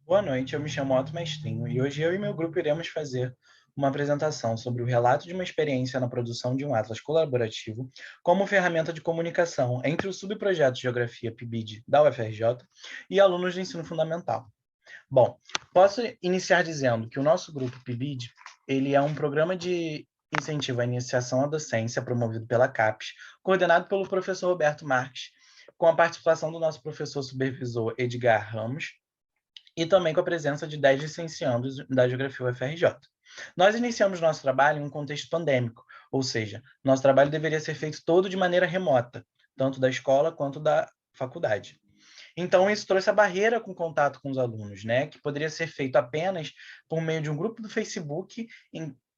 Boa noite, eu me chamo Otto Mestrinho e hoje eu e meu grupo iremos fazer uma apresentação sobre o relato de uma experiência na produção de um atlas colaborativo como ferramenta de comunicação entre o subprojeto de Geografia PIBID da UFRJ e alunos do ensino fundamental. Bom, posso iniciar dizendo que o nosso grupo PIBID, ele é um programa de incentivo à iniciação à docência promovido pela CAPES, coordenado pelo professor Roberto Marques, com a participação do nosso professor supervisor Edgar Ramos, e também com a presença de 10 licenciandos da Geografia UFRJ. Nós iniciamos nosso trabalho em um contexto pandêmico, ou seja, nosso trabalho deveria ser feito todo de maneira remota, tanto da escola quanto da faculdade. Então, isso trouxe a barreira com contato com os alunos, né, que poderia ser feito apenas por meio de um grupo do Facebook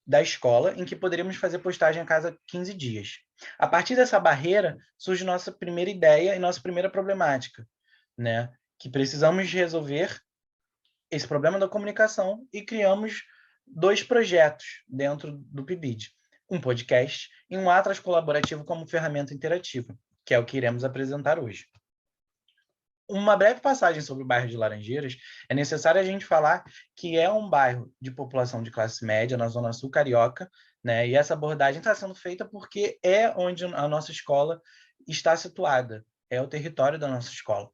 da escola, em que poderíamos fazer postagem a cada 15 dias. A partir dessa barreira, surge nossa primeira ideia e nossa primeira problemática, né, que precisamos resolver esse problema da comunicação e criamos 2 projetos dentro do PIBID, um podcast e um atlas colaborativo como ferramenta interativa, que é o que iremos apresentar hoje. Uma breve passagem sobre o bairro de Laranjeiras, é necessário a gente falar que é um bairro de população de classe média na zona sul carioca, né? E essa abordagem está sendo feita porque é onde a nossa escola está situada, é o território da nossa escola.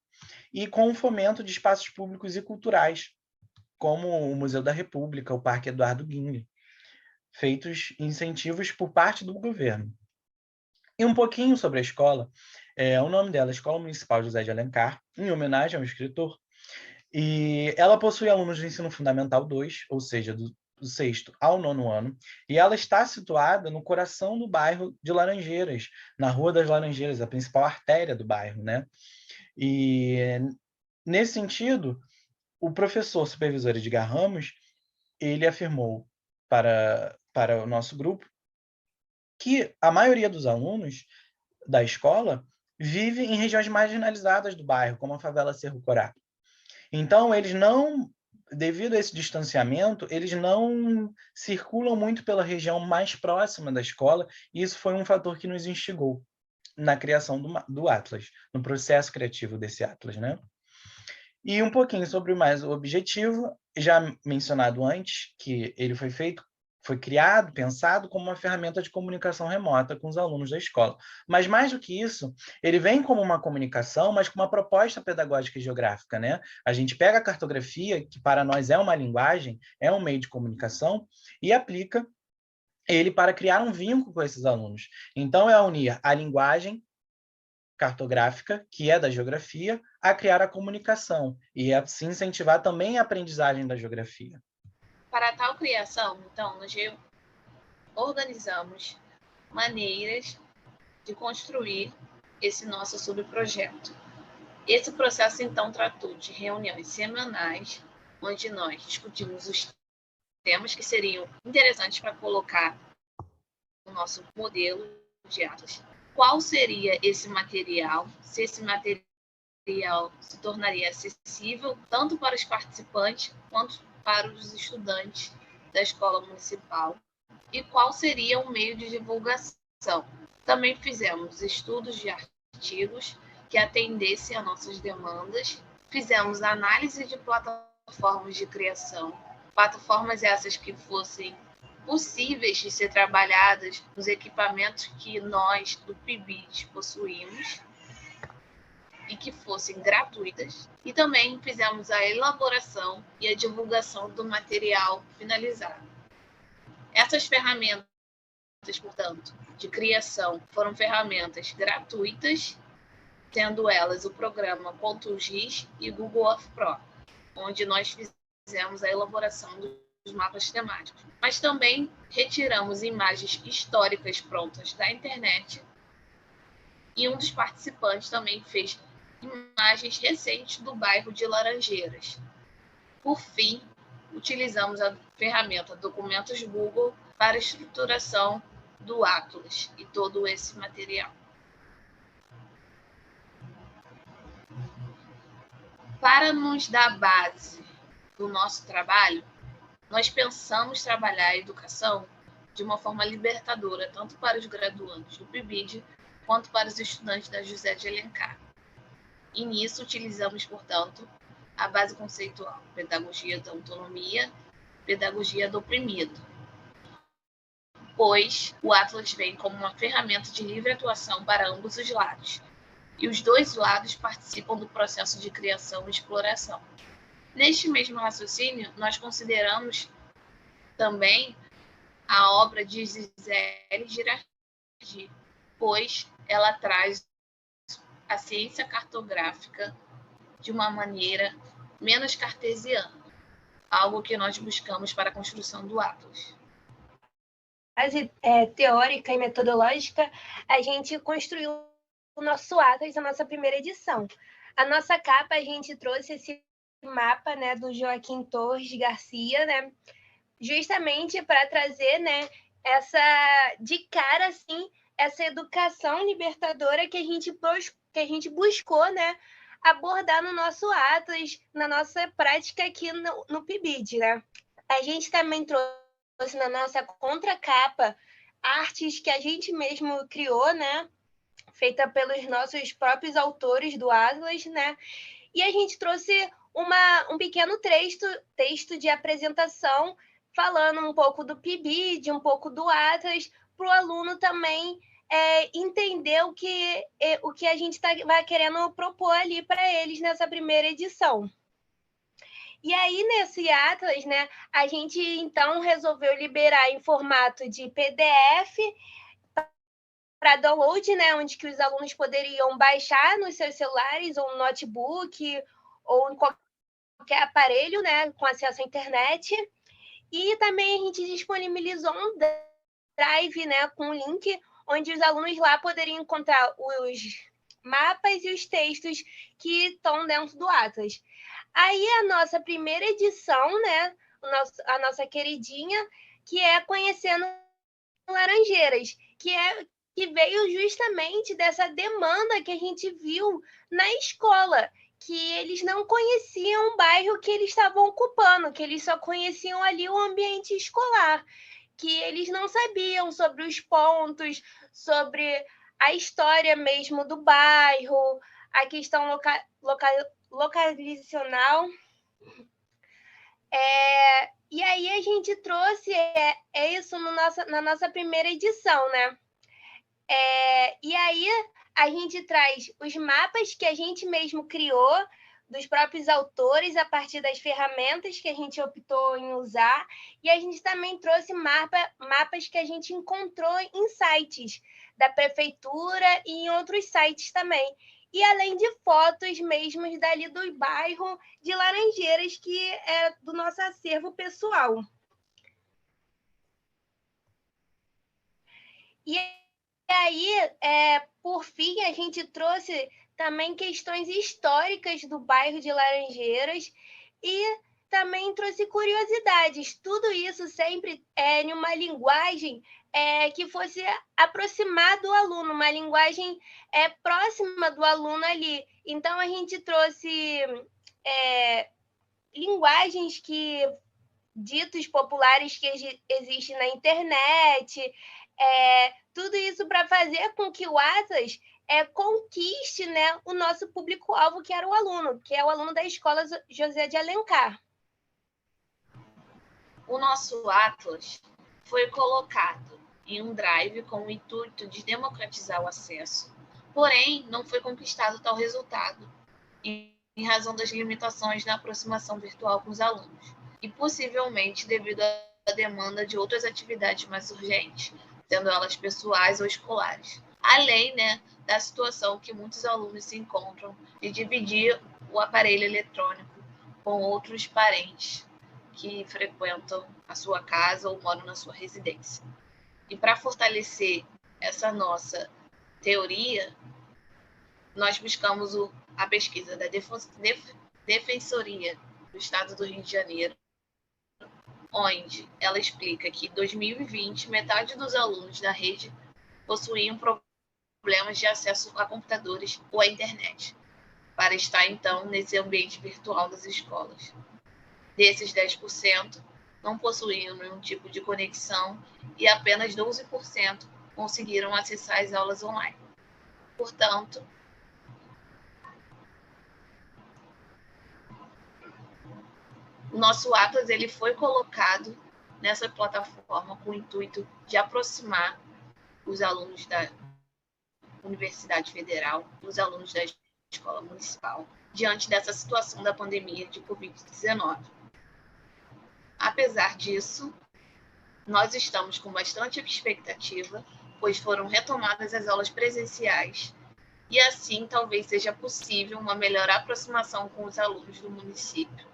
E com o fomento de espaços públicos e culturais, como o Museu da República, o Parque Eduardo Guinle, feitos incentivos por parte do governo. E um pouquinho sobre a escola, o nome dela é Escola Municipal José de Alencar, em homenagem ao escritor, e ela possui alunos do ensino fundamental 2, ou seja, do sexto ao nono ano, e ela está situada no coração do bairro de Laranjeiras, na Rua das Laranjeiras, a principal artéria do bairro, né? E nesse sentido, o professor supervisor Edgar Ramos, ele afirmou para o nosso grupo que a maioria dos alunos da escola vive em regiões marginalizadas do bairro, como a favela Cerro Corá. Então, eles não, devido a esse distanciamento, eles não circulam muito pela região mais próxima da escola, e isso foi um fator que nos instigou na criação do Atlas, no processo criativo desse Atlas, né? E um pouquinho sobre mais o objetivo, já mencionado antes, que ele foi criado, pensado como uma ferramenta de comunicação remota com os alunos da escola. Mas mais do que isso, ele vem como uma comunicação, mas com uma proposta pedagógica e geográfica, né? A gente pega a cartografia, que para nós é uma linguagem, é um meio de comunicação, e aplica ele para criar um vínculo com esses alunos. Então, é unir a linguagem cartográfica, que é da geografia, a criar a comunicação e assim incentivar também a aprendizagem da geografia. Para tal criação, então, nós organizamos maneiras de construir esse nosso subprojeto. Esse processo, então, tratou de reuniões semanais, onde nós discutimos os temas que seriam interessantes para colocar no nosso modelo de atlas. Qual seria esse material, se esse material se tornaria acessível tanto para os participantes quanto para os estudantes da escola municipal, e qual seria o meio de divulgação. Também fizemos estudos de artigos que atendessem a nossas demandas, fizemos análise de plataformas de criação, plataformas essas que fossem possíveis de ser trabalhadas nos equipamentos que nós, do PIBID, possuímos, e que fossem gratuitas. E também fizemos a elaboração e a divulgação do material finalizado. Essas ferramentas, portanto, de criação foram ferramentas gratuitas, sendo elas o programa .gis e Google Earth Pro, onde nós fizemos a elaboração dos mapas temáticos. Mas também retiramos imagens históricas prontas da internet, e um dos participantes também fez imagens recentes do bairro de Laranjeiras. Por fim, utilizamos a ferramenta Documentos Google para a estruturação do Atlas e todo esse material. Para nos dar base do nosso trabalho, nós pensamos trabalhar a educação de uma forma libertadora, tanto para os graduandos do PIBID quanto para os estudantes da José de Alencar. E nisso utilizamos, portanto, a base conceitual, pedagogia da autonomia, pedagogia do oprimido, pois o Atlas vem como uma ferramenta de livre atuação para ambos os lados, e os dois lados participam do processo de criação e exploração. Neste mesmo raciocínio, nós consideramos também a obra de Gisele Girardi, pois ela traz a ciência cartográfica de uma maneira menos cartesiana, algo que nós buscamos para a construção do Atlas. Base teórica e metodológica, a gente construiu o nosso Atlas, a nossa primeira edição. A nossa capa, a gente trouxe esse mapa, né, do Joaquim Torres Garcia, né, justamente para trazer, né, de cara, assim, essa educação libertadora que a gente buscou, né, abordar no nosso Atlas, na nossa prática aqui no PIBID, né. A gente também trouxe na nossa contracapa artes que a gente mesmo criou, né, feita pelos nossos próprios autores do Atlas, né, e a gente trouxe um pequeno texto de apresentação falando um pouco do PIBID, um pouco do Atlas, para o aluno também entender o que a gente vai querendo propor ali para eles nessa primeira edição. E aí, nesse Atlas, né, a gente, então, resolveu liberar em formato de PDF para download, né, onde que os alunos poderiam baixar nos seus celulares ou no notebook ou em qualquer aparelho, né, com acesso à internet. E também a gente disponibilizou um drive, né, com um link onde os alunos lá poderiam encontrar os mapas e os textos que estão dentro do Atlas. Aí a nossa primeira edição, né, a nossa queridinha, que é Conhecendo Laranjeiras, que veio justamente dessa demanda que a gente viu na escola, que eles não conheciam o bairro que eles estavam ocupando, que eles só conheciam ali o ambiente escolar, que eles não sabiam sobre os pontos, sobre a história mesmo do bairro, a questão localizacional. E aí a gente trouxe isso na nossa primeira edição, né? E aí a gente traz os mapas que a gente mesmo criou, dos próprios autores, a partir das ferramentas que a gente optou em usar, e a gente também trouxe mapas que a gente encontrou em sites da prefeitura e em outros sites também. E além de fotos mesmo dali do bairro de Laranjeiras, que é do nosso acervo pessoal. E aí, por fim, a gente trouxe também questões históricas do bairro de Laranjeiras e também trouxe curiosidades. Tudo isso sempre em uma linguagem que fosse aproximar do aluno, uma linguagem próxima do aluno ali. Então, a gente trouxe linguagens ditos populares que existem na internet, tudo isso para fazer com que o Atlas conquiste, né, o nosso público-alvo, que era o aluno, que é o aluno da Escola José de Alencar. O nosso Atlas foi colocado em um drive com o intuito de democratizar o acesso, porém não foi conquistado tal resultado, em razão das limitações na aproximação virtual com os alunos, e possivelmente devido à demanda de outras atividades mais urgentes, sendo elas pessoais ou escolares. Além, né, da situação que muitos alunos se encontram de dividir o aparelho eletrônico com outros parentes que frequentam a sua casa ou moram na sua residência. E para fortalecer essa nossa teoria, nós buscamos a pesquisa da Defensoria do Estado do Rio de Janeiro, onde ela explica que em 2020, metade dos alunos da rede possuíam problemas de acesso a computadores ou à internet, para estar, então, nesse ambiente virtual das escolas. Desses 10%, não possuíam nenhum tipo de conexão e apenas 12% conseguiram acessar as aulas online. Portanto, O nosso Atlas ele foi colocado nessa plataforma com o intuito de aproximar os alunos da Universidade Federal, os alunos da escola municipal, diante dessa situação da pandemia de Covid-19. Apesar disso, nós estamos com bastante expectativa, pois foram retomadas as aulas presenciais e assim talvez seja possível uma melhor aproximação com os alunos do município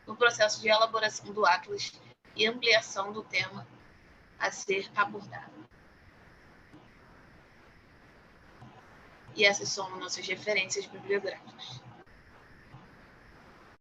no processo de elaboração do Atlas e ampliação do tema a ser abordado. E essas são nossas referências bibliográficas.